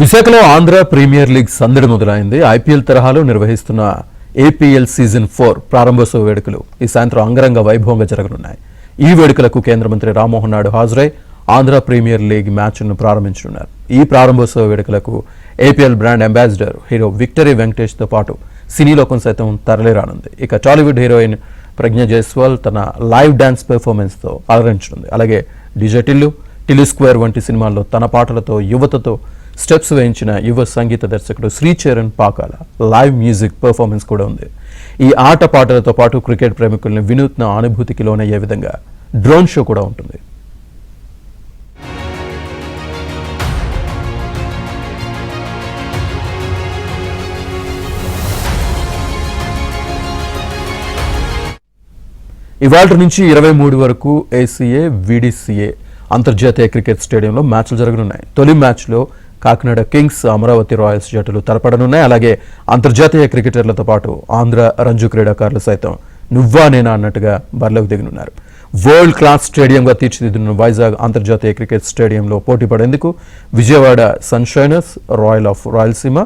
విశాఖలో Andhra premier league సందడి మొదలైంది. ఐపీఎల్ తరహాలో నిర్వహిస్తున్న ఏపీఎల్ సీజన్ 4 ప్రారంభోత్సవ వేడుకలు ఈ సాయంత్రం అంగరంగ వైభవంగా జరగనున్నాయి. ఈ వేడుకలకు కేంద్ర మంత్రి రామ్మోహన్ నాయుడు హాజరై ఆంధ్ర ప్రీమియర్ లీగ్ మ్యాచ్ను ప్రారంభించనున్నారు. ఈ ప్రారంభోత్సవ వేడుకలకు APL brand ambassador hero victory వెంకటేష్తో పాటు సినీ లోకం సైతం తరలిరానుంది. ఇక టాలీవుడ్ హీరోయిన్ ప్రజ్ఞ జైస్వాల్ తన లైవ్ డాన్స్ పెర్ఫార్మెన్స్తో అలరించనుంది. అలాగే డీజే టిల్లు స్క్వేర్ వంటి సినిమాల్లో తన పాటలతో యువతతో స్టెప్స్ వేయించిన యువ సంగీత దర్శకుడు Sricharan Pakala live music performance కూడా ఉంది. ఈ ఆట పాటలతో పాటు క్రికెట్ ప్రేమికుల్ని వినూత్న అనుభూతికి లోనయ్యే విధంగా డ్రోన్ షో కూడా ఉంటుంది. ఇవాళ నుంచి 23 వరకు ఏసీఏ వీడీసీఏ అంతర్జాతీయ క్రికెట్ స్టేడియంలో మ్యాచ్లు జరగనున్నాయి. తొలి మ్యాచ్లో కాకినాడ కింగ్స్ అమరావతి రాయల్స్ జట్టులు తలపడనున్నాయి. అలాగే అంతర్జాతీయ క్రికెటర్లతో పాటు ఆంధ్ర రంజు క్రీడాకారులు సైతం నువ్వా నేనా అన్నట్టుగా బరిలోకి దిగనున్నారు. వరల్డ్ క్లాస్ స్టేడియంగా తీర్చిదిద్దిన వైజాగ్ అంతర్జాతీయ క్రికెట్ స్టేడియంలో పోటీ పడేందుకు Vijayawada Sunshiners, Royal of Rayalaseema,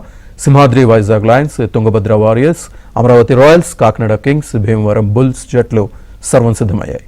Simhadri Vizag Lions, Tungabhadra Warriors, Amaravati Royals, Kakinada Kings, Bhimavaram Bulls జట్లు సర్వం సిద్ధమయ్యాయి.